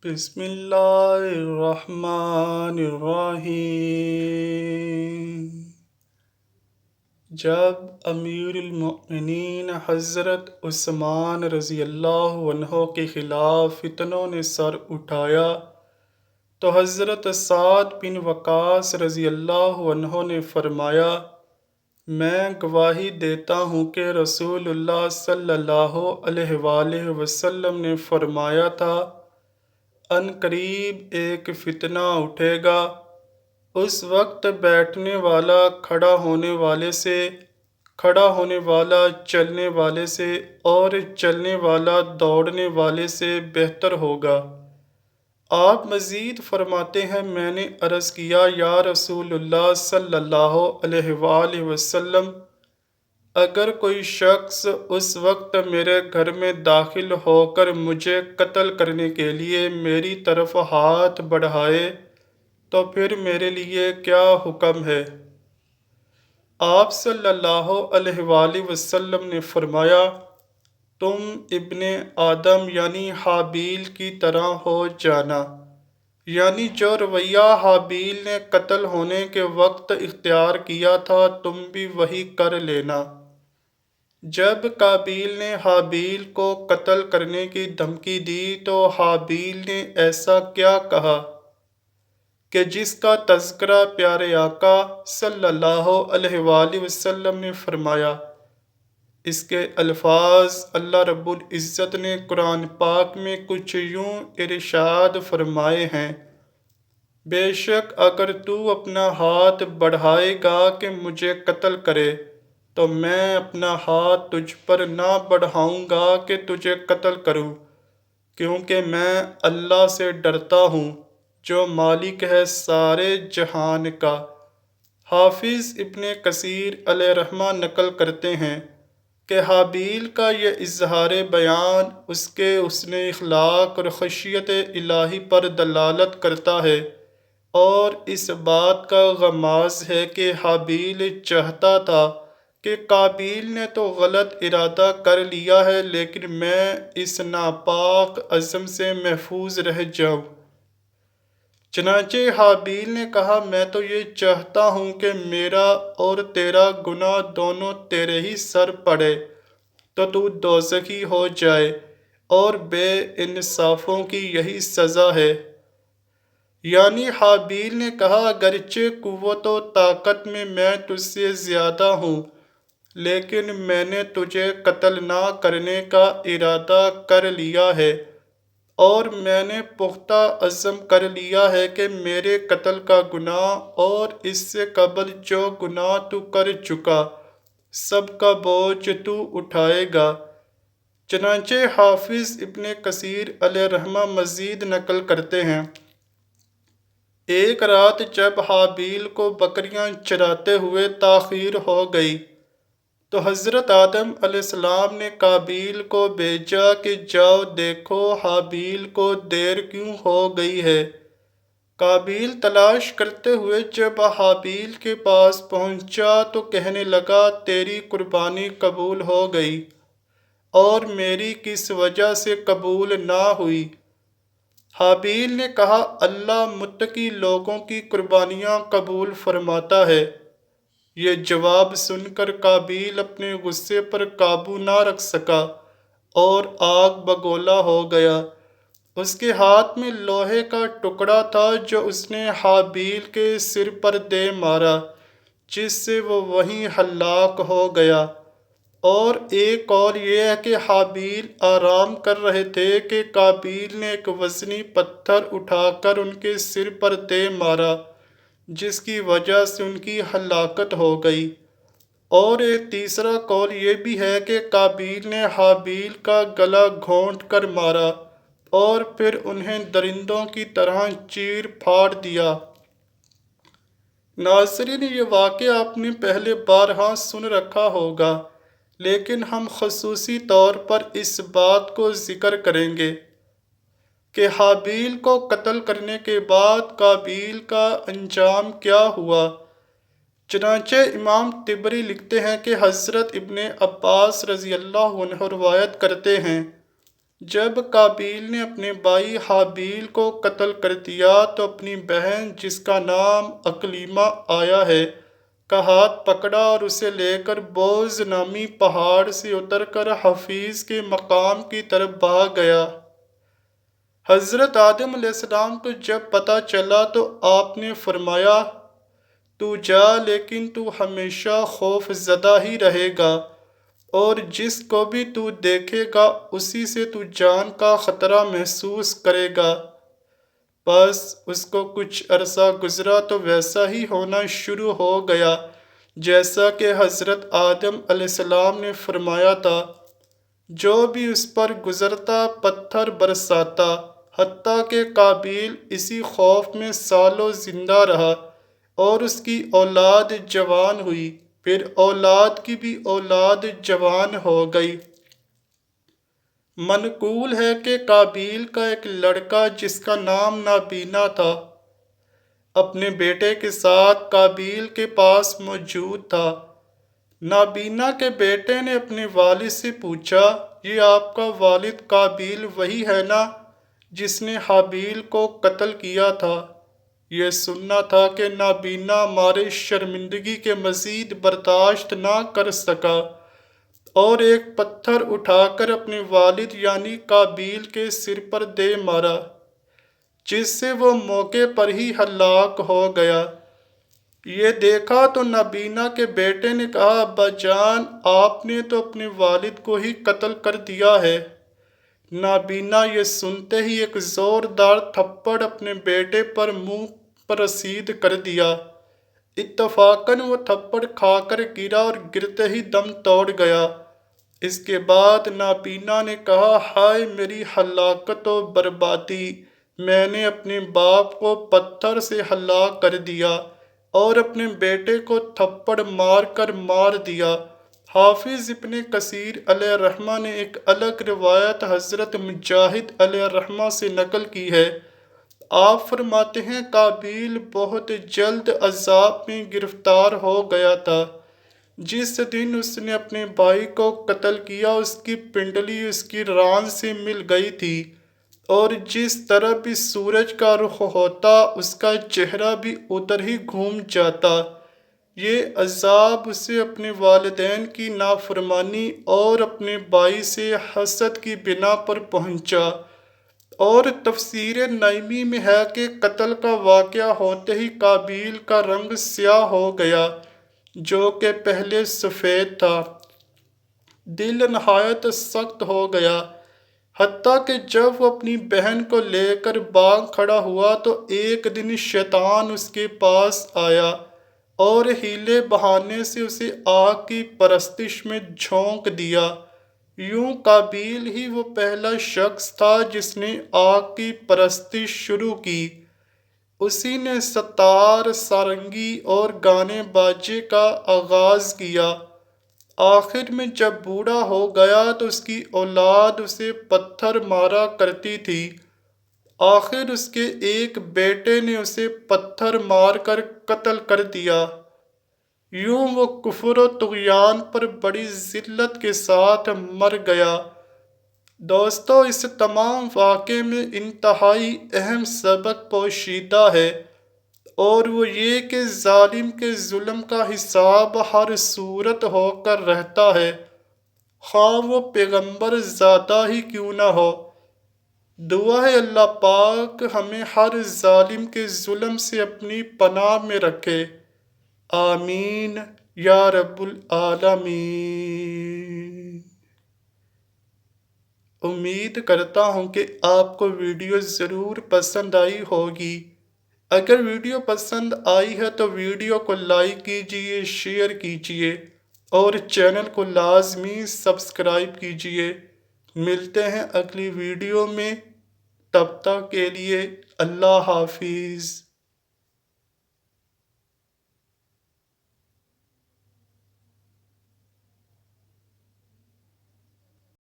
بسم اللہ الرحمن الرحیم۔ جب امیر المؤمنین حضرت عثمان رضی اللہ عنہ کے خلاف فتنوں نے سر اٹھایا تو حضرت سعد بن وقاص رضی اللہ عنہ نے فرمایا، میں گواہی دیتا ہوں کہ رسول اللہ صلی اللہ علیہ وآلہ وسلم نے فرمایا تھا، ان قریب ایک فتنہ اٹھے گا، اس وقت بیٹھنے والا کھڑا ہونے والے سے، کھڑا ہونے والا چلنے والے سے اور چلنے والا دوڑنے والے سے بہتر ہوگا۔ آپ مزید فرماتے ہیں، میں نے عرض کیا، یا رسول اللہ صلی اللہ علیہ وآلہ وسلم، اگر کوئی شخص اس وقت میرے گھر میں داخل ہو کر مجھے قتل کرنے کے لیے میری طرف ہاتھ بڑھائے تو پھر میرے لیے کیا حکم ہے؟ آپ صلی اللہ علیہ وآلہ وسلم نے فرمایا، تم ابن آدم یعنی حابیل کی طرح ہو جانا، یعنی جو رویہ حابیل نے قتل ہونے کے وقت اختیار کیا تھا تم بھی وہی کر لینا۔ جب قابیل نے حابیل کو قتل کرنے کی دھمکی دی تو حابیل نے ایسا کیا کہا کہ جس کا تذکرہ پیارے آقا صلی اللہ علیہ وآلہ وسلم نے فرمایا۔ اس کے الفاظ اللہ رب العزت نے قرآن پاک میں کچھ یوں ارشاد فرمائے ہیں، بے شک اگر تو اپنا ہاتھ بڑھائے گا کہ مجھے قتل کرے تو میں اپنا ہاتھ تجھ پر نہ بڑھاؤں گا کہ تجھے قتل کروں، کیونکہ میں اللہ سے ڈرتا ہوں جو مالک ہے سارے جہان کا۔ حافظ ابن کثیر علیہ رحمہ نقل کرتے ہیں کہ حابیل کا یہ اظہار بیان اس کے حسن اخلاق اور خشیت الہی پر دلالت کرتا ہے، اور اس بات کا غماز ہے کہ حابیل چاہتا تھا کہ قابیل نے تو غلط ارادہ کر لیا ہے لیکن میں اس ناپاک عزم سے محفوظ رہ جاؤں۔ چنانچہ حابیل نے کہا، میں تو یہ چاہتا ہوں کہ میرا اور تیرا گناہ دونوں تیرے ہی سر پڑے تو دوزخی ہو جائے، اور بے انصافوں کی یہی سزا ہے۔ یعنی حابیل نے کہا، اگرچہ قوت و طاقت میں تجھ سے زیادہ ہوں لیکن میں نے تجھے قتل نہ کرنے کا ارادہ کر لیا ہے، اور میں نے پختہ عزم کر لیا ہے کہ میرے قتل کا گناہ اور اس سے قبل جو گناہ تو کر چکا سب کا بوجھ تو اٹھائے گا۔ چنانچہ حافظ ابن کثیر علیہ رحمہ مزید نقل کرتے ہیں، ایک رات جب حابیل کو بکریاں چراتے ہوئے تاخیر ہو گئی تو حضرت آدم علیہ السلام نے قابیل کو بھیجا کہ جاؤ دیکھو حابیل کو دیر کیوں ہو گئی ہے۔ قابیل تلاش کرتے ہوئے جب حابیل کے پاس پہنچا تو کہنے لگا، تیری قربانی قبول ہو گئی اور میری کس وجہ سے قبول نہ ہوئی؟ حابیل نے کہا، اللہ متقی لوگوں کی قربانیاں قبول فرماتا ہے۔ یہ جواب سن کر قابیل اپنے غصے پر قابو نہ رکھ سکا اور آگ بگولا ہو گیا۔ اس کے ہاتھ میں لوہے کا ٹکڑا تھا جو اس نے حابیل کے سر پر دے مارا، جس سے وہ وہیں ہلاک ہو گیا۔ اور ایک قول یہ ہے کہ حابیل آرام کر رہے تھے کہ قابیل نے ایک وزنی پتھر اٹھا کر ان کے سر پر دے مارا، جس کی وجہ سے ان کی ہلاکت ہو گئی۔ اور ایک تیسرا قول یہ بھی ہے کہ قابیل نے حابیل کا گلا گھونٹ کر مارا اور پھر انہیں درندوں کی طرح چیر پھاڑ دیا۔ ناظرین، یہ واقعہ آپ نے پہلے بارہا سن رکھا ہوگا، لیکن ہم خصوصی طور پر اس بات کو ذکر کریں گے کہ حابیل کو قتل کرنے کے بعد قابیل کا انجام کیا ہوا۔ چنانچہ امام طبری لکھتے ہیں کہ حضرت ابن عباس رضی اللہ عنہ روایت کرتے ہیں، جب قابیل نے اپنے بھائی حابیل کو قتل کر دیا تو اپنی بہن جس کا نام اکلیمہ آیا ہے کا ہاتھ پکڑا اور اسے لے کر بوز نامی پہاڑ سے اتر کر حفیظ کے مقام کی طرف بھاگ گیا۔ حضرت آدم علیہ السلام کو جب پتہ چلا تو آپ نے فرمایا تو جا لیکن تو ہمیشہ خوف زدہ ہی رہے گا اور جس کو بھی تو دیکھے گا اسی سے تو جان کا خطرہ محسوس کرے گا۔ بس اس کو کچھ عرصہ گزرا تو ویسا ہی ہونا شروع ہو گیا جیسا کہ حضرت آدم علیہ السلام نے فرمایا تھا۔ جو بھی اس پر گزرتا پتھر برساتا، حتیٰ کہ قابیل اسی خوف میں سالوں زندہ رہا اور اس کی اولاد جوان ہوئی، پھر اولاد کی بھی اولاد جوان ہو گئی۔ منقول ہے کہ قابیل کا ایک لڑکا جس کا نام نابینا تھا اپنے بیٹے کے ساتھ قابیل کے پاس موجود تھا۔ نابینا کے بیٹے نے اپنے والد سے پوچھا، یہ آپ کا والد قابیل وہی ہے نا جس نے حابیل کو قتل کیا تھا؟ یہ سننا تھا کہ نابینا مارے شرمندگی کے مزید برداشت نہ کر سکا اور ایک پتھر اٹھا کر اپنے والد یعنی قابیل کے سر پر دے مارا، جس سے وہ موقع پر ہی ہلاک ہو گیا۔ یہ دیکھا تو نابینا کے بیٹے نے کہا، ابا جان، آپ نے تو اپنے والد کو ہی قتل کر دیا ہے۔ نابینا یہ سنتے ہی ایک زوردار تھپڑ اپنے بیٹے پر منہ پر رسید کر دیا۔ اتفاقاً وہ تھپڑ کھا کر گرا اور گرتے ہی دم توڑ گیا۔ اس کے بعد نابینا نے کہا، ہائے میری ہلاکت و بربادی، میں نے اپنے باپ کو پتھر سے ہلاک کر دیا اور اپنے بیٹے کو تھپڑ مار کر مار دیا۔ حافظ ابن کثیر علیہ الرحمہ نے ایک الگ روایت حضرت مجاہد علیہ الرحمہ سے نقل کی ہے۔ آپ فرماتے ہیں قابیل بہت جلد عذاب میں گرفتار ہو گیا تھا۔ جس دن اس نے اپنے بھائی کو قتل کیا اس کی پنڈلی اس کی ران سے مل گئی تھی اور جس طرح بھی سورج کا رخ ہوتا اس کا چہرہ بھی ادھر ہی گھوم جاتا۔ یہ عذاب اسے اپنے والدین کی نافرمانی اور اپنے بھائی سے حسد کی بنا پر پہنچا۔ اور تفسیر نعیمی میں ہے کہ قتل کا واقعہ ہوتے ہی قابیل کا رنگ سیاہ ہو گیا جو کہ پہلے سفید تھا، دل نہایت سخت ہو گیا، حتیٰ کہ جب وہ اپنی بہن کو لے کر باغ کھڑا ہوا تو ایک دن شیطان اس کے پاس آیا اور حیلے بہانے سے اسے آگ کی پرستش میں جھونک دیا۔ یوں قابیل ہی وہ پہلا شخص تھا جس نے آگ کی پرستش شروع کی۔ اسی نے ستار، سارنگی اور گانے باجے کا آغاز کیا۔ آخر میں جب بوڑھا ہو گیا تو اس کی اولاد اسے پتھر مارا کرتی تھی۔ آخر اس کے ایک بیٹے نے اسے پتھر مار کر قتل کر دیا۔ یوں وہ کفر و طغیان پر بڑی ذلت کے ساتھ مر گیا۔ دوستو، اس تمام واقعے میں انتہائی اہم سبق پوشیدہ ہے اور وہ یہ کہ ظالم کے ظلم کا حساب ہر صورت ہو کر رہتا ہے، خواہ وہ پیغمبر زادہ ہی کیوں نہ ہو۔ دعا ہے اللہ پاک ہمیں ہر ظالم کے ظلم سے اپنی پناہ میں رکھے، آمین یا رب العالمین۔ امید کرتا ہوں کہ آپ کو ویڈیو ضرور پسند آئی ہوگی۔ اگر ویڈیو پسند آئی ہے تو ویڈیو کو لائک کیجئے، شیئر کیجئے اور چینل کو لازمی سبسکرائب کیجئے۔ ملتے ہیں اگلی ویڈیو میں، تب تک کے لیے اللہ حافظ۔